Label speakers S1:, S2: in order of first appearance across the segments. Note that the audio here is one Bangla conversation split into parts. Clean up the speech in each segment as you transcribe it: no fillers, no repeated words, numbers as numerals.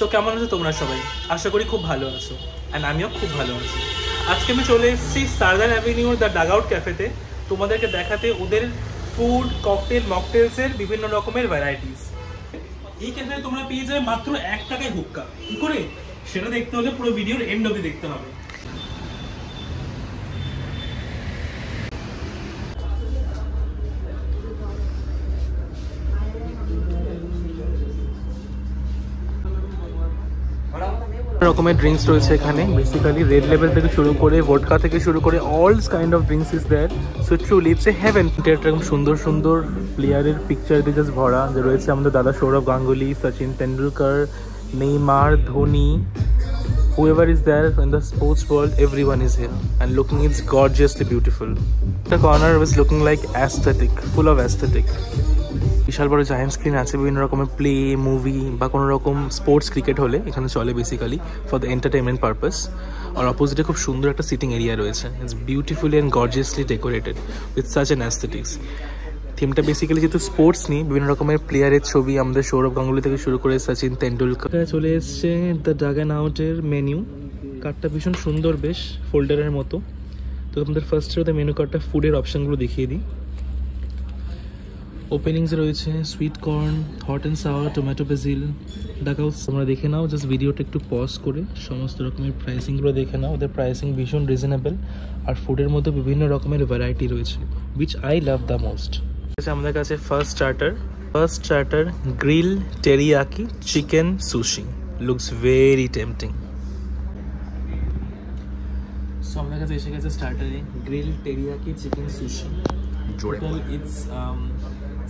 S1: সো কেমন আছো তোমরা সবাই? আশা করি খুব ভালো আছো, অ্যান্ড আমিও খুব ভালো আছি। আজকে আমি চলে এসেছি সার্দার অ্যাভিনিউর দ্য ডাগআউট ক্যাফেতে তোমাদেরকে দেখাতে ওদের ফুড, ককটেল, মকটেলসের বিভিন্ন রকমের ভ্যারাইটিস। এই ক্যাফেতে তোমরা পেয়ে যাবে মাত্র 1 টাকায় হুক্কা। কি করে সেটা দেখতে হলে পুরো ভিডিওর এন্ড অবধি দেখতে হবে। রকমের ড্রিঙ্কস রয়েছে এখানে, বেসিক্যালি রেড লেবেল থেকে শুরু করে ভোডকা থেকে শুরু করে all kind of drinks is there. So truly it's a heaven. এরকম সুন্দর সুন্দর প্লেয়ারের পিকচার দিয়ে জাস্ট ভরা, যে রয়েছে আমাদের দাদা Sourav Ganguly, Sachin Tendulkar, Neymar, Dhoni, whoever is there in the sports world, everyone is here and looking it's gorgeously beautiful. The corner was looking like aesthetic, full of aesthetic. বিশাল বড় জায়ান্ট স্ক্রিন আছে, বিভিন্ন রকমের প্লে, মুভি বা কোনো রকম স্পোর্টস ক্রিকেট হলে এখানে চলে basically for the entertainment purpose. আর অপোজিটে খুব সুন্দর একটা সিটিং এরিয়া রয়েছে, it's beautifully and gorgeously decorated with such an aesthetics. থিমটা বেসিক্যালি যেহেতু স্পোর্টস নিয়ে, বিভিন্ন রকমের প্লেয়ারের ছবি, আমাদের সৌরভ গাঙ্গুলি থেকে শুরু করে সচিন তেন্ডুলকর। চলে এসছে দ্য ডাগআউটের মেনু কার্ডটা, ভীষণ সুন্দর, বেশ ফোল্ডারের মতো। তো আমাদের ফার্স্টে ওদের মেনু কার্ডটা ফুডের অপশানগুলো দেখিয়ে দিই। ওপেনিংসে রয়েছে sweet corn, hot and sour, tomato basil, dugout. তোমরা দেখে নাও, জাস্ট ভিডিওটা একটু পজ করে সমস্ত রকমের প্রাইসিংগুলো দেখে নাও। ওদের প্রাইসিং ভীষণ রিজনেবল, আর ফুডের মধ্যে বিভিন্ন রকমের ভ্যারাইটি রয়েছে, which I love the most. আমাদের কাছে first starter grill teriyaki chicken sushi, looks very tempting. So আমাদের কাছে এসে গেছে স্টার্টারে grill teriyaki chicken sushi. Total it's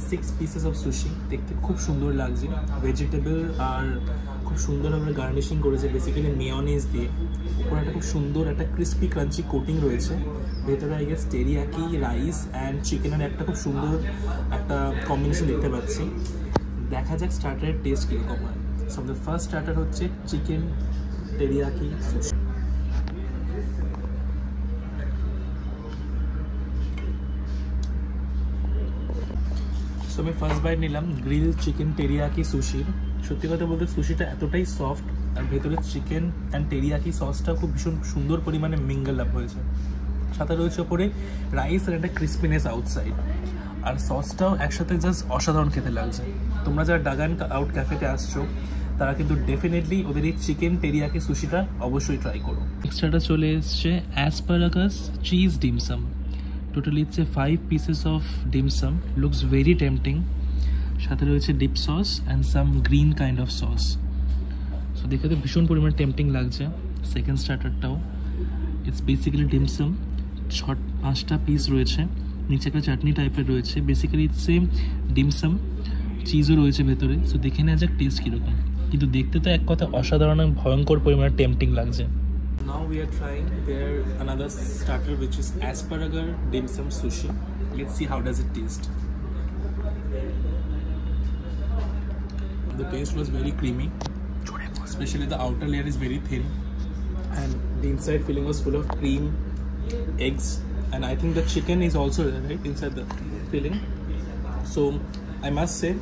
S1: 6 pieces of sushi. দেখতে খুব সুন্দর লাগছে, ভেজিটেবল আর খুব সুন্দরভাবে গার্নিশিং করেছে বেসিক্যালি মেয়োনিজ দিয়ে। উপরে একটা খুব সুন্দর একটা ক্রিস্পি ক্রাঞ্চি কোটিং রয়েছে, ভেতরে I guess teriyaki, rice and চিকেনের একটা খুব সুন্দর একটা কম্বিনেশন দেখতে পাচ্ছি। দেখা যাক স্টার্টারের টেস্ট কীরকম হয়। সো আমাদের ফার্স্ট স্টার্টার হচ্ছে চিকেন টেরিয়াকি সুশি। সো আমি ফার্স্ট বাইট নিলাম গ্রিল চিকেন টেরিয়াকি সুশির। সত্যি কথা বলতে সুশিটা এতটাই সফট, আর ভেতরে চিকেন অ্যান্ড টেরিয়াকি সসটা খুব ভীষণ সুন্দর পরিমাণে মিঙ্গল আপ হয়েছে। সাথে রয়েছে ওপরে রাইস আর একটা ক্রিস্পিনেস আউটসাইড, আর সসটাও একসাথে জাস্ট অসাধারণ খেতে লাগছে। তোমরা যারা ডাগআউট ক্যাফেতে আসছো তারা কিন্তু ডেফিনেটলি ওদের এই চিকেন টেরিয়াকি সুশিটা অবশ্যই ট্রাই করো। এক্সট্রাটা চলে এসছে asparagus cheese dim sum. Totally it's a 5 pieces of dim sum, looks very tempting. সাথে রয়েছে deep sauce and some green kind of sauce. So দেখে তো ভীষণ পরিমাণে টেম্পটিং লাগছে। সেকেন্ড স্টার্টারটাও ইটস বেসিক্যালি ডিমসাম, 5টা পিস রয়েছে, নিচে একটা চাটনি টাইপের রয়েছে। বেসিক্যালি ইটস এ ডিমসাম, চিজও রয়েছে ভেতরে। সো দেখে নেওয়া যাক টেস্ট কীরকম, কিন্তু দেখতে তো এক কথা অসাধারণ, ভয়ঙ্কর পরিমাণে টেম্পটিং লাগছে। Now we are trying their another starter, which is asparagus dim sum sushi. Let's see how does it taste. The taste was very creamy, especially the outer layer is very thin, and the inside filling was full of cream, eggs, and I think the chicken is also there, right, inside the filling. So I must say,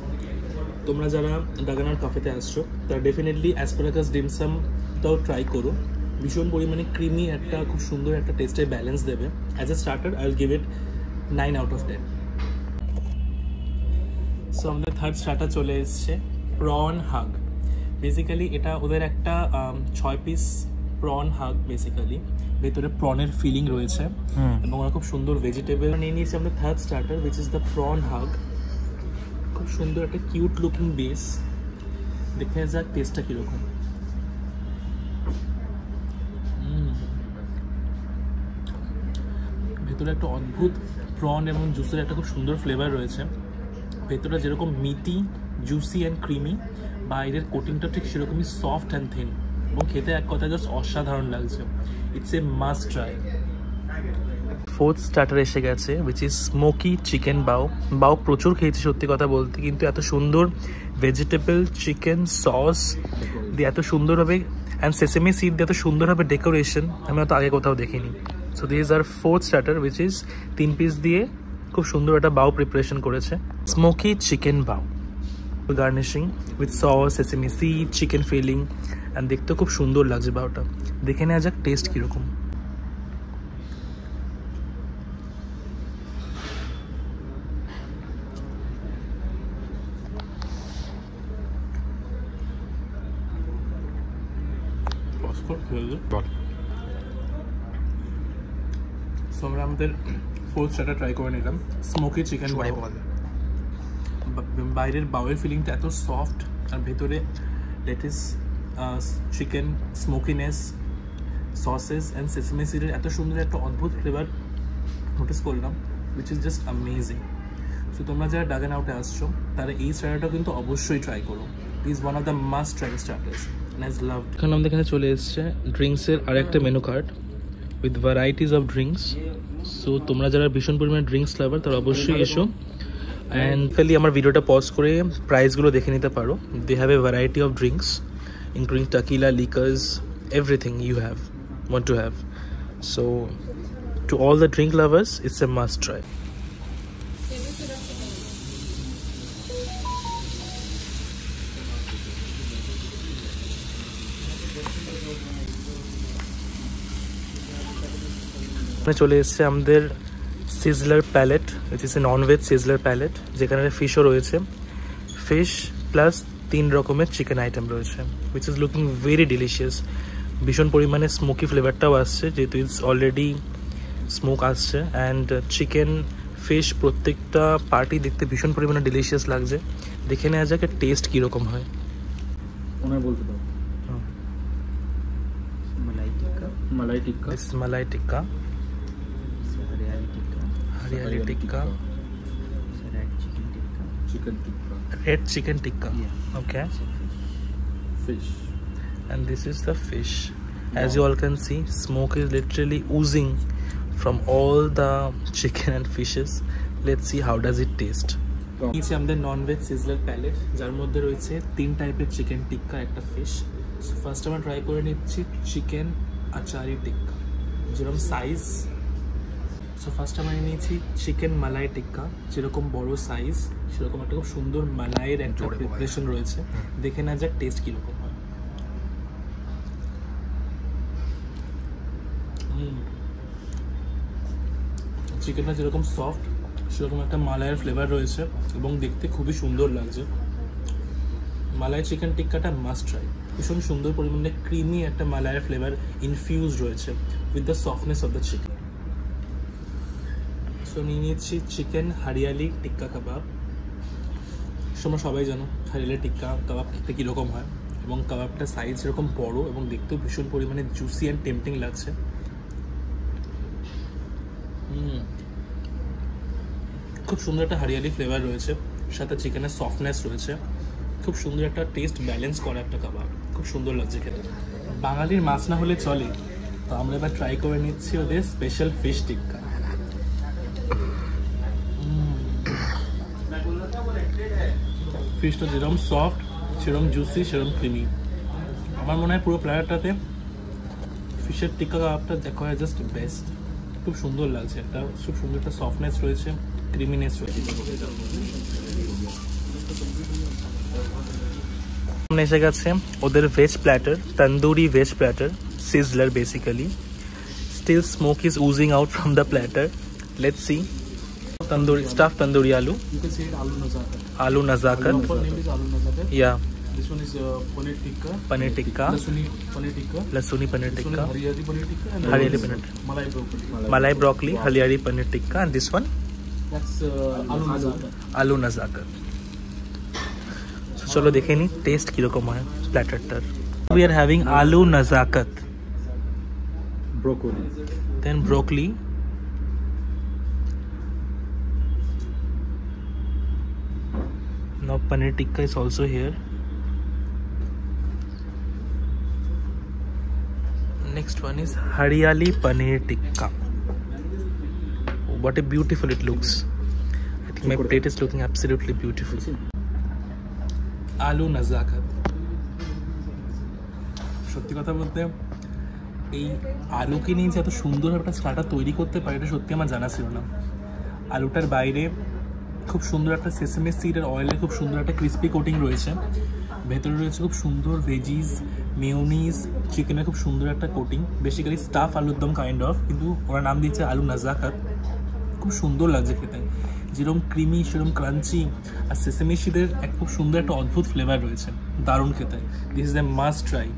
S1: তোমরা যারা ডাগআউট ক্যাফেতে আসছো তারা ডেফিনেটলি অ্যাসপারাগাস ডিম সামটাও ট্রাই করো। ভীষণ পরিমাণে ক্রিমি, একটা খুব সুন্দর একটা টেস্টের ব্যালেন্স দেবে। As a starter I will give it 9 out of 10। So আমাদের থার্ড স্টার্টার চলে এসছে প্রন হাগ। বেসিক্যালি এটা ওদের একটা 6 পিস প্রন হাগ। বেসিক্যালি ভেতরে প্রনের ফিলিং রয়েছে এবং ওরা খুব সুন্দর ভেজিটেবল নিয়ে নিয়েছে। আমাদের third starter which is the prawn hug. খুব সুন্দর একটা কিউট লুকিং বেস, দেখে যাক টেস্টটা কীরকম। ভেতরে একটা অদ্ভুত প্রন এবং জুসের একটা খুব সুন্দর ফ্লেভার রয়েছে। ভেতরে যেরকম মিটি, জুসি অ্যান্ড ক্রিমি, বাইরের কোটিংটা ঠিক সেরকমই সফট অ্যান্ড থিন, এবং খেতে এক কথা জাস্ট অসাধারণ লাগছে। It's a must try. Fourth starter এসে গেছে, উইচ ইজ স্মোকি চিকেন বাও। প্রচুর খেয়েছি সত্যি কথা বলতে, কিন্তু এত সুন্দর ভেজিটেবল চিকেন সস দিয়ে এত সুন্দরভাবে অ্যান্ড সেসেমি সিড দিয়ে এত সুন্দরভাবে ডেকোরেশন আমি অত আগে কোথাও দেখিনি। সো দিস আর fourth starter, which is 3 piece দিয়ে খুব সুন্দর একটা বাও প্রিপারেশন করেছে, smoky chicken bao. Garnishing with sauce, sesame seed, chicken filling, and দেখতে খুব সুন্দর লাগছে বারোটা। দেখে নেওয়া যাক টেস্ট কীরকম। সো আমরা আমাদের ফোর্থ স্টার্টার ট্রাই করে নিলাম, স্মোকি চিকেন বল। বাইরের বাউয়ের ফিলিংটা এত সফট, আর ভেতরে lettuce, chicken স্মোকিনেস, sausages and sesame সিডের এত সুন্দর একটা অদ্ভুত ফ্লেভার নোটিস করলাম, which is just amazing. So তোমরা যারা ডাগন আউটে আসছো তারা এই স্টার্টারটা কিন্তু অবশ্যই ট্রাই করো। Is one of the must try starters. এখন আমাদের এখানে চলে এসছে ড্রিঙ্কসের আরেকটা menu card with varieties of drinks. So তোমরা যারা ভীষণ পরিমাণে ড্রিঙ্কস লাভার তারা অবশ্যই এসো, অ্যান্ড খালি আমার ভিডিওটা পজ করে প্রাইসগুলো দেখে নিতে পারো। They have a variety of drinks including tequila, liqueurs, everything you want to have. So to all the drink lovers, it's a must try. চলে এসছে আমাদের sizzler platter, which is a nonveg sizzler platter, যেখানে ফিশও রয়েছে, ফিশ প্লাস 3 রকমের চিকেন আইটেম রয়েছে, which is looking very delicious. ভীষণ পরিমাণে স্মোকি ফ্লেভারটাও আসছে, যেহেতু ইটস অলরেডি স্মোক আসছে, অ্যান্ড চিকেন ফিশ প্রত্যেকটা পার্টি দেখতে ভীষণ পরিমাণে ডিলিশিয়াস লাগছে। দেখে নেওয়া যাক টেস্ট কীরকম হয়।
S2: বলতে পারো मलाई टिक्का,
S1: दिस मलाई टिक्का, हरियाली tikka, red chicken tikka, okay,
S2: fish,
S1: and this is the fish. As you all can see, smoke is literally oozing from all the chicken and fishes. Let's see how does it taste. নিচে আমাদের ননভেজ সিজলার প্যালেট, যার মধ্যে রয়েছে 3 টাইপের চিকেন টিক্কা, একটা ফিশ। সো ফার্স্ট আমরা ট্রাই করে নিচ্ছি চিকেন আচারি টিক্কা, যেরকম সাইজ। সো ফার্স্ট আমরা নিয়েছি চিকেন মালাই টিক্কা, যেরকম বড় সাইজ সেরকম একটা খুব সুন্দর মালাইয়ের একটা প্রিপারেশন রয়েছে। দেখে না যাক টেস্ট কীরকম হয়। চিকেনটা যেরকম সফট সেরকম একটা মালাইয়ের ফ্লেভার রয়েছে এবং দেখতে খুবই সুন্দর লাগছে। মালাই চিকেন টিক্কাটা মাস্ট ট্রাই। ভীষণ সুন্দর পরিমাণে ক্রিমি একটা মালাইয়ের ফ্লেভার ইনফিউজড রয়েছে with the softness of the chicken. So নিয়ে নিচ্ছি চিকেন হরিয়ালি টিক্কা কাবাব। তোমরা সবাই জানো হরিয়ালি টিক্কা কাবাব খেতে কীরকম হয়, এবং কাবাবটা সাইজ এরকম বড় এবং দেখতেও ভীষণ পরিমাণে জুসি অ্যান্ড টেম্পটিং লাগছে। খুব সুন্দর একটা হরিয়ালি ফ্লেভার রয়েছে, সাথে চিকেনের সফটনেস রয়েছে, খুব সুন্দর একটা টেস্ট ব্যালেন্স করা একটা কাবাব, খুব সুন্দর লাগছে খেতে। বাঙালির মাছ না হলে চলে, তো আমরা এবার ট্রাই করে নিচ্ছি ওদের স্পেশাল ফিশ টিক্কা। ফিশটা যেরকম সফট, সেরকম জুসি, সেরকম ক্রিমি। আমার মনে হয় পুরো প্লেটারটাতে ফিশের টিক্কা কাবাবটা দেখা হয় জাস্ট বেস্ট। খুব সুন্দর লাগছে, একটা খুব সুন্দর একটা সফটনেস রয়েছে, ক্রিমিনেস রয়েছে। সামনে এসে গেছে ওদের veg platter, tandoori veg platter, sizzler basically. Still smoke is oozing out from the platter. Let's see. Tandoori stuff tandoori aloo.
S2: You can say it aloo nazakat.
S1: Aloo nazakat.
S2: The name is aloo nazakat.
S1: Yeah.
S2: This one is paneer tikka.
S1: Paneer tikka.
S2: Lasuni paneer tikka.
S1: Lasuni paneer
S2: This one
S1: tikka.
S2: is hariyali paneer tikka. And
S1: Hariyali paneer.
S2: Malai broccoli.
S1: Malai broccoli, hariyali paneer tikka, and this one
S2: That's aloo nazakat.
S1: आलू नजाकत. So चलो देखें नहीं टेस्ट किरकम है प्लैटरটার. We are having aloo nazakat.
S2: Broccoli.
S1: Then broccoli. Now paneer tikka is also here. Next one is hariyali paneer tikka. Oh, what a beautiful it looks. I think my plate is looking absolutely beautiful. Aloo nazakat. সত্যি কথা বলতে এই আলুকে নিয়ে যে এত সুন্দর একটা স্টার্টার তৈরি করতে পারে এটা সত্যি আমার জানা ছিল না। আলুটার বাইরে খুব সুন্দর একটা সেসেমি সিড আর অয়েলের খুব সুন্দর একটা ক্রিস্পি কোটিং রয়েছে। ভেতরে রয়েছে খুব সুন্দর ভেজিস, মেয়োনিজ, চিকেনের খুব সুন্দর একটা কোটিং, বেসিক্যালি স্টাফ আলুর দম কাইন্ড অফ, কিন্তু ওরা নাম দিয়েছে আলু নাজাকাত। খুব সুন্দর লাগছে খেতে, যেরকম ক্রিমি সেরকম ক্রাঞ্চি, আর সেসেমি সিডের এক খুব সুন্দর একটা অদ্ভুত ফ্লেভার রয়েছে, দারুণ খেতে। This is a must try.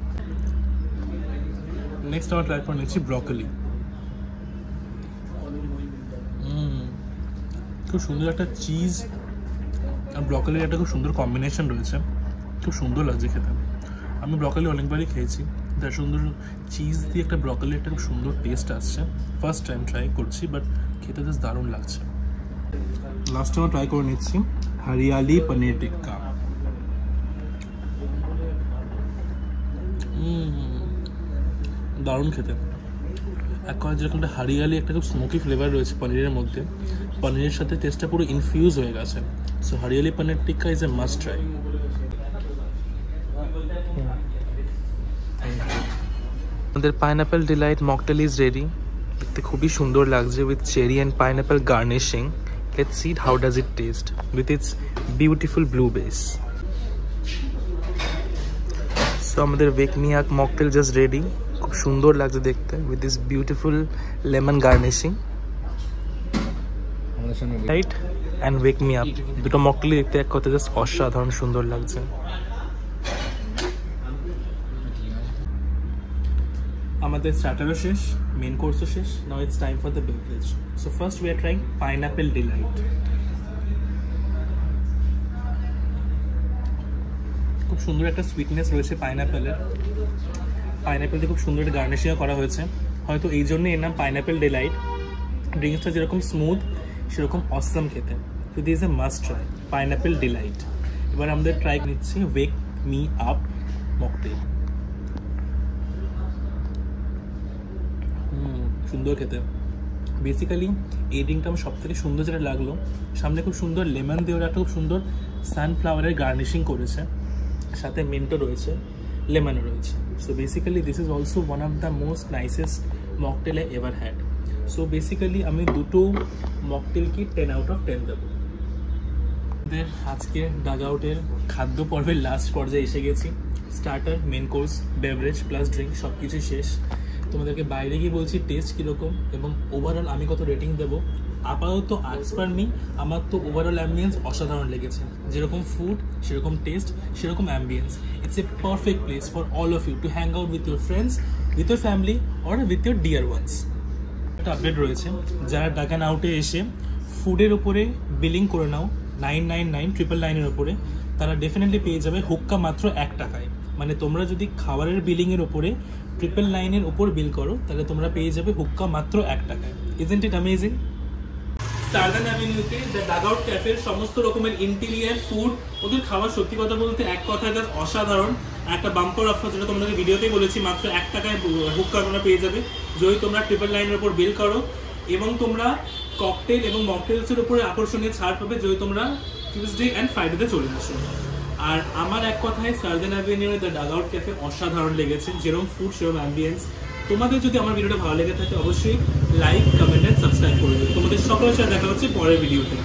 S1: Next আমরা ট্রাই করে নিচ্ছি ব্রকলি। খুব সুন্দর একটা চিজ আর ব্রকলির একটা খুব সুন্দর কম্বিনেশন রয়েছে, খুব সুন্দর লাগছে খেতে। আমি ব্রকলি অনেকবারই খেয়েছি, তার সুন্দর চিজ দিয়ে একটা ব্রকলির একটা খুব সুন্দর টেস্ট আসছে। ফার্স্ট টাইম ট্রাই করছি, বাট খেতে বেশ দারুণ লাগছে। লাস্ট টাইম ট্রাই করে নিচ্ছি হরিয়ালি পনির টিক্কা। দারুণ খেতে। এক কথা যেরকম একটা হরিয়ালি একটা খুব স্মোকি ফ্লেভার রয়েছে পনিরের মধ্যে, পনিরের সাথে টেস্টটা পুরো ইনফিউজ হয়ে গেছে। So hariyali paneer tikka is a must try.
S3: আমাদের pineapple delight mocktail is ready. দেখতে খুবই সুন্দর লাগছে, with cherry and pineapple garnishing. Let's see how does it taste with its beautiful blue base. So আমাদের wake me up mocktail just ready. খুব সুন্দর লাগছে দেখতে, with this beautiful lemon garnishing. Right and wake me up দুটো মকটেলই দেখতে এক কথা জাস্ট অসাধারণ সুন্দর লাগছে।
S1: আমাদের স্টার্টারও শেষ, মেন কোর্সও শেষ। Now it's time for the beverage. So first we are trying pineapple delight. খুব সুন্দর একটা সুইটনেস রয়েছে পাইনাপেলের, পাইনাপেল দিয়ে খুব সুন্দর একটা গার্নিশিংও করা হয়েছে, হয়তো এই জন্যই এর নাম পাইনাপেল ডিলাইট। ড্রিঙ্কসটা যেরকম স্মুথ সেরকম অসাম খেতে। So this is a must try, pineapple delight. এবার আমাদের ট্রাই নিচ্ছি ওয়েক মি আপ মকটেল। সুন্দর খেতে। বেসিক্যালি এই ড্রিঙ্কটা আমার সব থেকে সুন্দর যেটা লাগলো, সামনে খুব সুন্দর লেমন দিয়ে ওরা একটা খুব সুন্দর সানফ্লাওয়ারের গার্নিশিং করেছে, সাথে মিন্টও রয়েছে, লেমনও রয়েছে। So basically this is also one of the most nicest mocktail I ever had. So basically আমি দুটো মকটেল কি 10 আউট অফ 10 দেবো। আমাদের আজকে ডাগ আউটের খাদ্য পর্বের লাস্ট পর্যায়ে এসে গেছি। Starter, main course, beverage plus drink সব কিছু শেষ। তোমাদেরকে বাইরে গিয়ে বলছি টেস্ট কীরকম এবং ওভারঅল আমি কত রেটিং দেবো। আপাতত অ্যাজ পার মি আমার তো ওভারঅল অ্যাম্বিয়েন্স অসাধারণ লেগেছে। যেরকম ফুড সেরকম টেস্ট সেরকম ambience. It's a perfect place for all of you to hang out with your friends, with your family or with your dear ones. একটা আপডেট রয়েছে, যারা ডাগ অ্যান্ড আউটে এসে ফুডের ওপরে বিলিং করে নাও 999 ওপরে, তারা ডেফিনেটলি পেয়ে যাবে হুক্কা মাত্র 1 টাকায়। মানে তোমরা যদি খাবারের বিলিংয়ের ওপরে 999 ওপর বিল করো, তাহলে তোমরা পেয়ে যাবে হুক্কা মাত্র 1 টাকায়। Isn't it amazing? সার্দান অ্যাভিনিউতে দ্য ডাগ আউট ক্যাফের সমস্ত রকমের ইন্টেরিয়ার ফুড, ওদের খাবার সত্যি কথা বলতে এক কথায় জাস্ট অসাধারণ। একটা বাম্পার অফার যেটা তোমাদেরকে ভিডিওতেই বলেছি, মাত্র 1 টাকায় হুক্কা তোমরা পেয়ে যাবে যদি তোমরা 999 ওপর বিল করো, এবং তোমরা ককটেল এবং মকটেলসের উপরে আকর্ষণীয় ছাড় পাবে যদি তোমরা টিউসডে অ্যান্ড ফ্রাইডেতে চলে আসো। আর আমার এক কথায় সার্দান অ্যাভিনিউয়ে দ্য ডাগ আউট ক্যাফে অসাধারণ লেগেছে, যেরকম ফুড সেরকম অ্যাম্বিয়েন্স। তোমাদের যদি আমার ভিডিওটা ভালো লেগে থাকে অবশ্যই লাইক, কমেন্ট অ্যান্ড সাবস্ক্রাইব করে দেবে। তোমাদের সকলের সাথে দেখা হচ্ছে পরের ভিডিওতে।